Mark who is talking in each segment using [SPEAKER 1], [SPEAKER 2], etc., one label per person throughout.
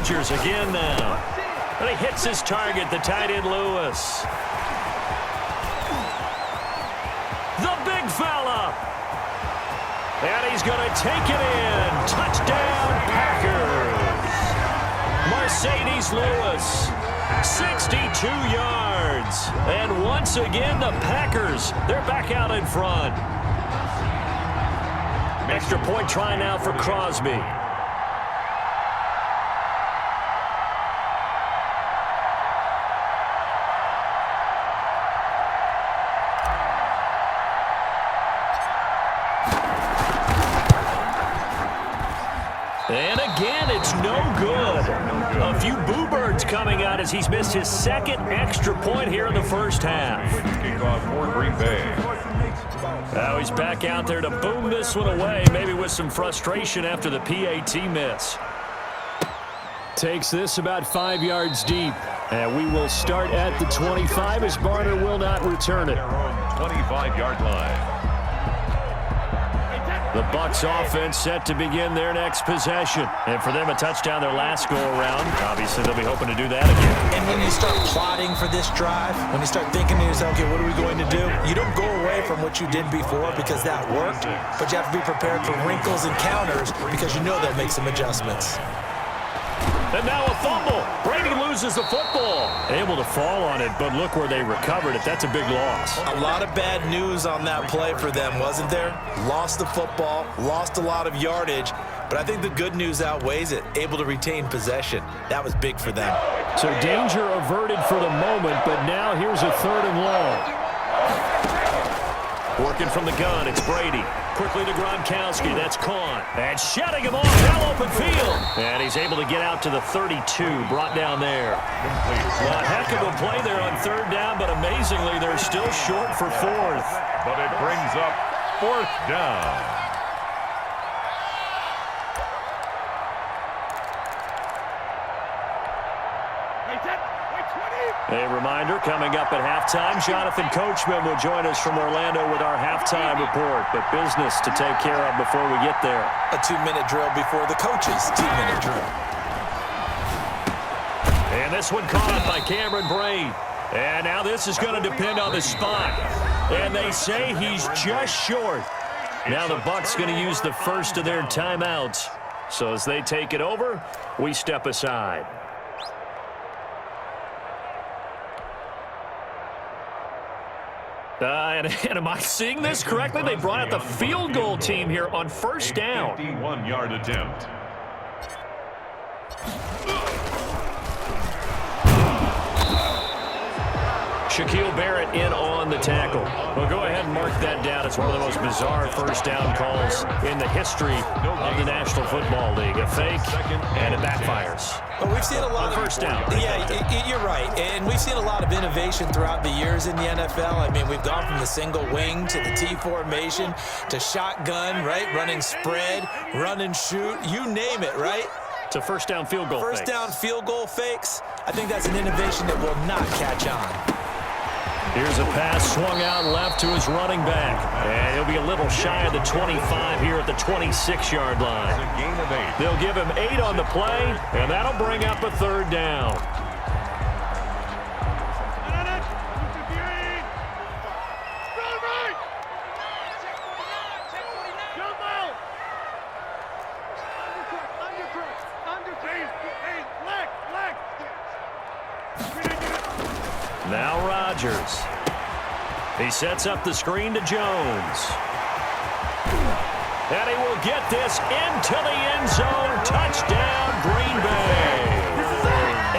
[SPEAKER 1] Rodgers again now. And he hits his target, the tight end Lewis. The big fella. And he's going to take it in. Touchdown, Packers. Mercedes Lewis, 62 yards. And once again, the Packers, they're back out in front. Extra point try now for Crosby. And again, it's no good. A few boo birds coming out as he's missed his second extra point here in the first half.
[SPEAKER 2] Kickoff for Green Bay.
[SPEAKER 1] Now he's back out there to boom this one away, maybe with some frustration after the PAT miss. Takes this about 5 yards deep. And we will start at the 25 as Barner will not return it.
[SPEAKER 2] 25-yard line.
[SPEAKER 1] The Bucs offense set to begin their next possession. And for them, a touchdown their last go-around. Obviously, they'll be hoping to do that again.
[SPEAKER 3] And when you start plotting for this drive, when you start thinking to yourself, okay, what are we going to do? You don't go away from what you did before because that worked, but you have to be prepared for wrinkles and counters because you know they'll make some adjustments.
[SPEAKER 1] And now a fumble. Brady loses the football. Able to fall on it, but look where they recovered it. That's a big loss.
[SPEAKER 3] A lot of bad news on that play for them, wasn't there? Lost the football, lost a lot of yardage, but I think the good news outweighs it. Able to retain possession. That was big for them.
[SPEAKER 1] So danger averted for the moment, but now here's a 3rd and long. Working from the gun, it's Brady. Quickly to Gronkowski, that's Kahn. And shutting him off, now open field. And he's able to get out to the 32, brought down there. Well, a heck of a play there on 3rd down, but amazingly, they're still short for 4th.
[SPEAKER 2] But it brings up 4th down.
[SPEAKER 1] A reminder, coming up at halftime, Jonathan Coachman will join us from Orlando with our halftime report. But business to take care of before we get there.
[SPEAKER 3] A 2-minute drill before the coach's 2-minute drill.
[SPEAKER 1] And this one caught by Cameron Braid. And now this is going to depend on the spot. And they say he's just short. Now the Bucs going to use the first of their timeouts. So as they take it over, we step aside. And am I seeing this correctly? They brought out the field goal team here on 1st down.
[SPEAKER 2] 51-yard attempt.
[SPEAKER 1] Shaquille Barrett in on the tackle. Well, go ahead and mark that down. It's one of the most bizarre 1st down calls in the history of the National Football League. A fake, and it backfires.
[SPEAKER 3] But we've seen a lot of
[SPEAKER 1] 1st down.
[SPEAKER 3] Yeah, you're right. And we've seen a lot of innovation throughout the years in the NFL. I mean, we've gone from the single wing to the T formation to shotgun, right? Running spread, run and shoot, you name it, right?
[SPEAKER 1] To 1st down field goal fakes.
[SPEAKER 3] 1st down field goal fakes. I think that's an innovation that will not catch on.
[SPEAKER 1] Here's a pass swung out left to his running back. And he'll be a little shy of the 25 here at the 26-yard line.
[SPEAKER 2] It's a gain of 8.
[SPEAKER 1] They'll give him 8 on the play, and that'll bring up a 3rd down. Now Rodgers. He sets up the screen to Jones. And he will get this into the end zone. Touchdown, Green Bay.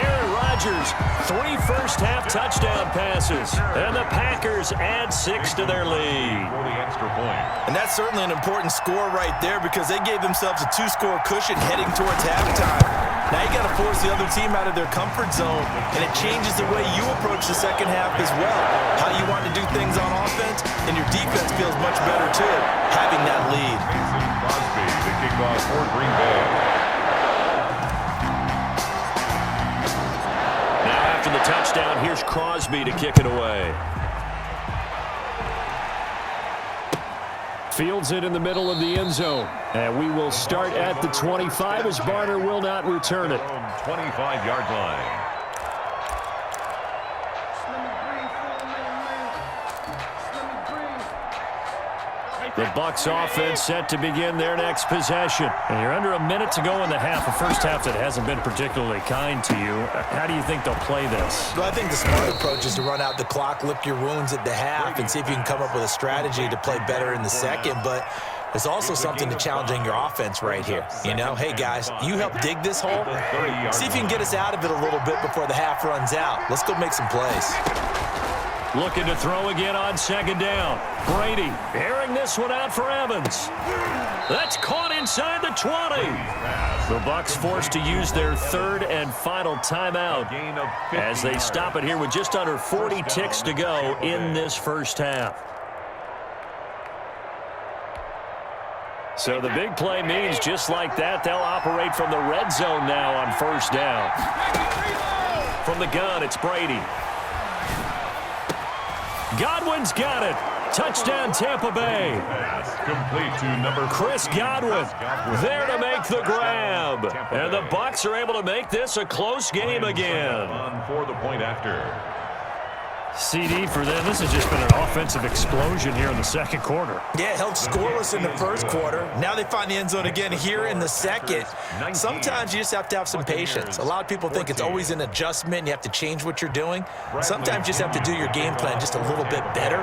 [SPEAKER 1] Aaron Rodgers, 3 first-half touchdown passes. And the Packers add 6 to their lead.
[SPEAKER 2] For the extra point.
[SPEAKER 3] And that's certainly an important score right there because they gave themselves a 2-score cushion heading towards halftime. Now you got to force the other team out of their comfort zone, and it changes the way you approach the second half as well. How you want to do things on offense, and your defense feels much better too, having that lead.
[SPEAKER 2] Crosby, the kickoff for Green Bay.
[SPEAKER 1] Now after the touchdown, here's Crosby to kick it away. Fields it in the middle of the end zone. And we will start at the 25 as Barner will not return it.
[SPEAKER 2] 25-yard line.
[SPEAKER 1] The Bucs offense set to begin their next possession. And you're under a minute to go in the half, a first half that hasn't been particularly kind to you. How do you think they'll play this?
[SPEAKER 3] Well, I think the smart approach is to run out the clock, lick your wounds at the half, and see if you can come up with a strategy to play better in the second. But there's also something to challenging your offense right here. You know, hey, guys, you help dig this hole. See if you can get us out of it a little bit before the half runs out. Let's go make some plays.
[SPEAKER 1] Looking to throw again on second down. Brady airing this one out for Evans. That's caught inside the 20. The Bucs forced to use their third and final timeout as they stop it here with just under 40 ticks to go in this first half. So the big play means just like that, they'll operate from the red zone now on first down. From the gun, it's Brady. Godwin's got it. Touchdown, Tampa Bay.
[SPEAKER 2] Complete to number
[SPEAKER 1] Chris Godwin there to make the grab. And the Bucs are able to make this a close game again.
[SPEAKER 2] For the point after.
[SPEAKER 1] CD for them. This has just been an offensive explosion here in the second quarter.
[SPEAKER 3] Yeah, held scoreless in the first quarter. Now they find the end zone again here in the second. Sometimes you just have to have some patience. A lot of people think it's always an adjustment and you have to change what you're doing. Sometimes you just have to do your game plan just a little bit better.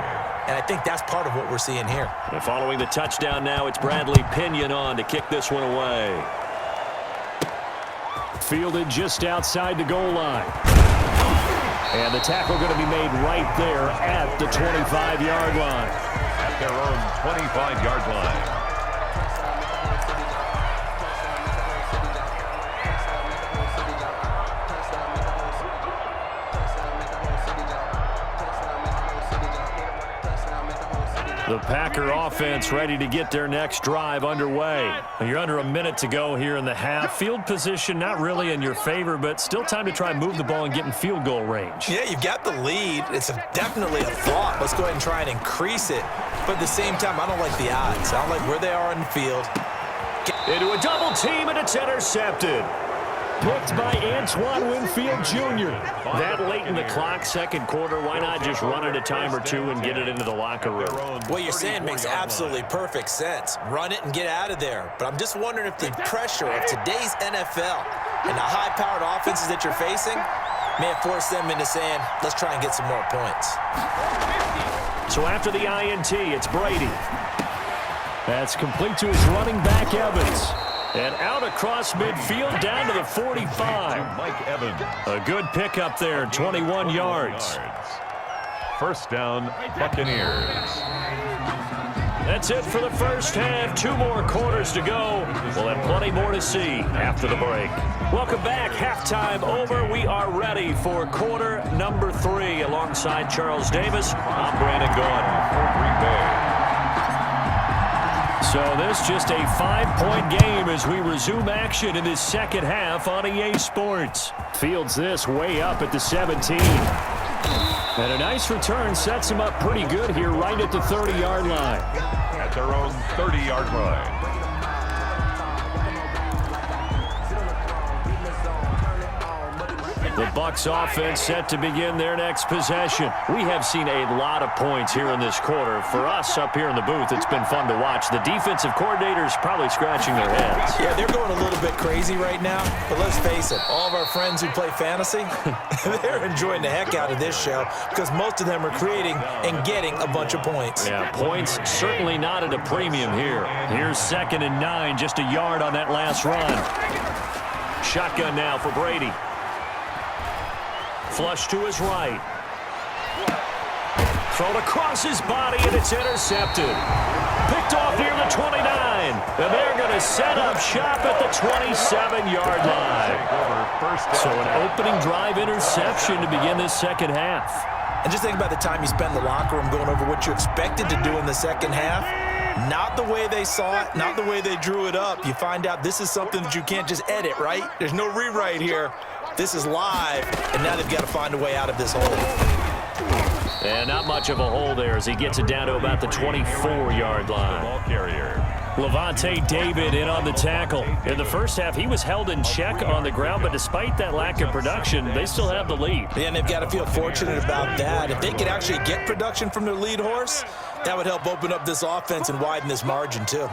[SPEAKER 3] And I think that's part of what we're seeing here.
[SPEAKER 1] And following the touchdown now, it's Bradley Pinion on to kick this one away. Fielded just outside the goal line. And the tackle going to be made right there at the 25-yard line.
[SPEAKER 2] At their own 25-yard line.
[SPEAKER 1] The Packer offense ready to get their next drive underway. And you're under a minute to go here in the half. Field position not really in your favor, but still time to try and move the ball and get in field goal range.
[SPEAKER 3] Yeah, you've got the lead. It's definitely a thought. Let's go ahead and try and increase it. But at the same time, I don't like the odds. I don't like where they are on the field.
[SPEAKER 1] Into a double team, and it's intercepted. Picked by Antoine Winfield Jr. That late in the clock, second quarter, why not just run it a time or two and get it into the locker room?
[SPEAKER 3] What you're saying makes absolutely perfect sense. Run it and get out of there. But I'm just wondering if the pressure of today's NFL and the high-powered offenses that you're facing may have forced them into saying, let's try and get some more points.
[SPEAKER 1] So after the INT, it's Brady. That's complete to his running back, Evans. And out across midfield down to the 45.
[SPEAKER 2] Mike Evans.
[SPEAKER 1] A good pickup there, 21 yards.
[SPEAKER 2] First down, Buccaneers.
[SPEAKER 1] That's it for the first half. 2 more quarters to go. We'll have plenty more to see after the break. Welcome back. Halftime over. We are ready for quarter number 3. Alongside Charles Davis, I'm Brandon Gordon.
[SPEAKER 2] For Green Bay.
[SPEAKER 1] So this just a 5-point game as we resume action in this second half on EA Sports. Fields this way up at the 17. And a nice return sets him up pretty good here right at the 30-yard line.
[SPEAKER 2] At their own 30-yard line.
[SPEAKER 1] The Bucs offense set to begin their next possession. We have seen a lot of points here in this quarter. For us up here in the booth, it's been fun to watch. The defensive coordinators probably scratching their heads.
[SPEAKER 3] Yeah, they're going a little bit crazy right now. But let's face it, all of our friends who play fantasy, they're enjoying the heck out of this show because most of them are creating and getting a bunch of points.
[SPEAKER 1] Yeah, points certainly not at a premium here. Here's 2nd and 9, just a yard on that last run. Shotgun now for Brady. Flush to his right. Thrown across his body, and it's intercepted. Picked off near the 29. And they're going to set up shop at the 27-yard line. So an opening drive interception to begin this second half.
[SPEAKER 3] And just think about the time you spend in the locker room going over what you expected to do in the second half. Not the way they saw it, not the way they drew it up. You find out this is something that you can't just edit, right? There's no rewrite here. This is live, and now they've got to find a way out of this hole.
[SPEAKER 1] And not much of a hole there as he gets it down to about the 24-yard line.
[SPEAKER 2] Ball carrier.
[SPEAKER 1] Levante David in on the tackle. In the first half, he was held in check on the ground, but despite that lack of production, they still have the lead.
[SPEAKER 3] Yeah, and they've got to feel fortunate about that. If they could actually get production from their lead horse, that would help open up this offense and widen this margin too.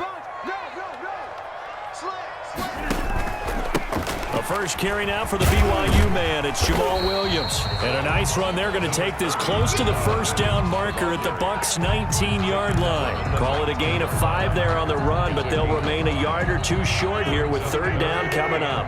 [SPEAKER 1] A first carry now for the BYU man. It's Jamal Williams. And a nice run. They're going to take this close to the first down marker at the Bucs' 19-yard line. Call it a gain of 5 there on the run, but they'll remain a yard or two short here with third down coming up.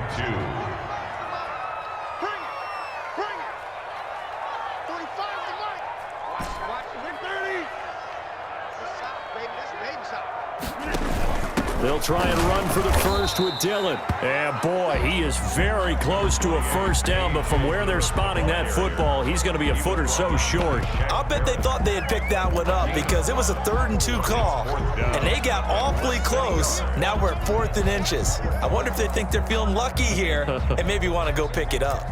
[SPEAKER 1] They'll try and run for the first with Dillon. And boy, he is very close to a first down, but from where they're spotting that football, he's going to be a foot or so short.
[SPEAKER 3] I'll bet they thought they had picked that one up because it was a 3rd and 2 call, and they got awfully close. Now we're at 4th and inches. I wonder if they think they're feeling lucky here and maybe want to go pick it up.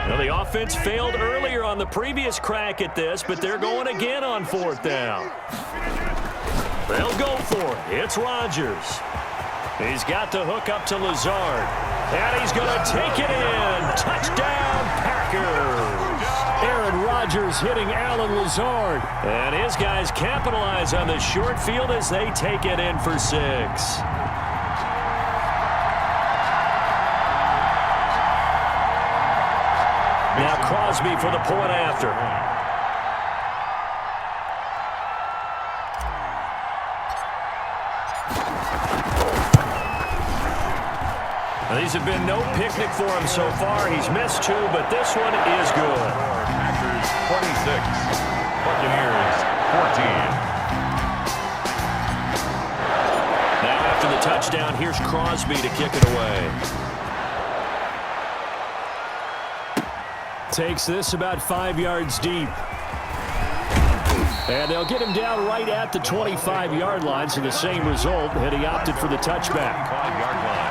[SPEAKER 1] Well, the offense failed earlier on the previous crack at this, but they're going again on 4th down. They'll go for it. It's Rodgers. He's got to hook up to Lazard. And he's going to take it in. Touchdown, Packers. Aaron Rodgers hitting Alan Lazard. And his guys capitalize on the short field as they take it in for 6. Now Crosby for the point after. Now, these have been no picnic for him so far. He's missed 2, but this one is good.
[SPEAKER 2] Packers 26, Buccaneers 14.
[SPEAKER 1] Now after the touchdown, here's Crosby to kick it away. Takes this about 5 yards deep. And they'll get him down right at the 25-yard line, so the same result, and he opted for the touchback.
[SPEAKER 2] 5-yard line.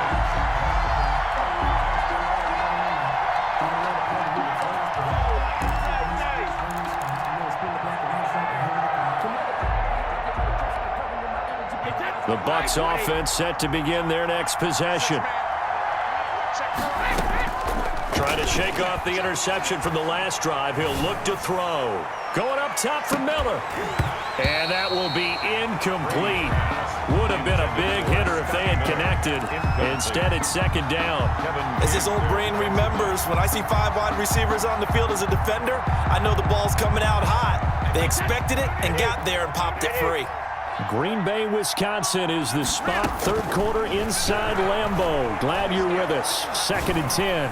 [SPEAKER 1] The Bucs offense set to begin their next possession. Trying to shake off the interception from the last drive. He'll look to throw. Going up top for Miller. And that will be incomplete. Would have been a big hitter if they had connected. Instead, it's 2nd down.
[SPEAKER 3] As his old brain remembers, when I see 5 wide receivers on the field as a defender, I know the ball's coming out hot. They expected it and got there and popped it free.
[SPEAKER 1] Green Bay, Wisconsin is the spot. 3rd quarter inside Lambeau. Glad you're with us. 2nd and 10.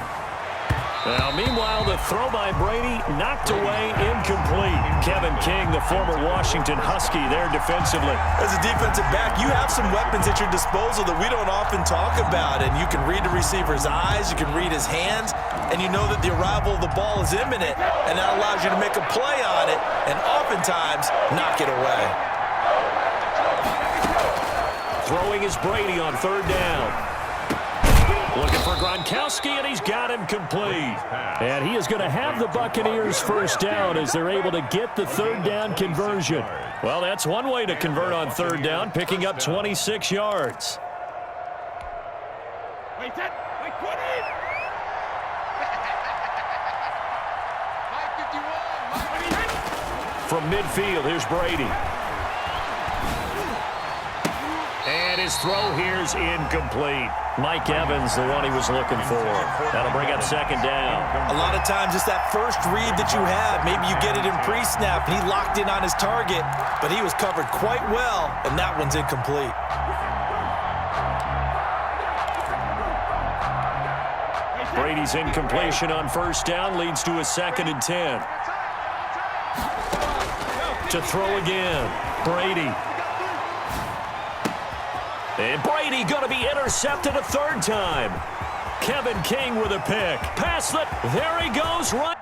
[SPEAKER 1] Now, meanwhile, the throw by Brady knocked away, incomplete. Kevin King, the former Washington Husky, there defensively.
[SPEAKER 3] As a defensive back, you have some weapons at your disposal that we don't often talk about, and you can read the receiver's eyes, you can read his hands, and you know that the arrival of the ball is imminent, and that allows you to make a play on it, and oftentimes knock it away.
[SPEAKER 1] Throwing is Brady on 3rd down. Looking for Gronkowski, and he's got him complete. And he is going to have the Buccaneers first down as they're able to get the 3rd down conversion. Well, that's one way to convert on 3rd down, picking up 26 yards. From midfield, here's Brady. And his throw here's incomplete. Mike Evans, the one he was looking for. That'll bring up 2nd down.
[SPEAKER 3] A lot of times it's that first read that you have. Maybe you get it in pre-snap, and he locked in on his target, but he was covered quite well, and that one's incomplete.
[SPEAKER 1] Brady's incompletion on 1st down leads to a 2nd and 10. To throw again, Brady. And Brady going to be intercepted a 3rd time. Kevin King with a pick. Pass it. There he goes. Right.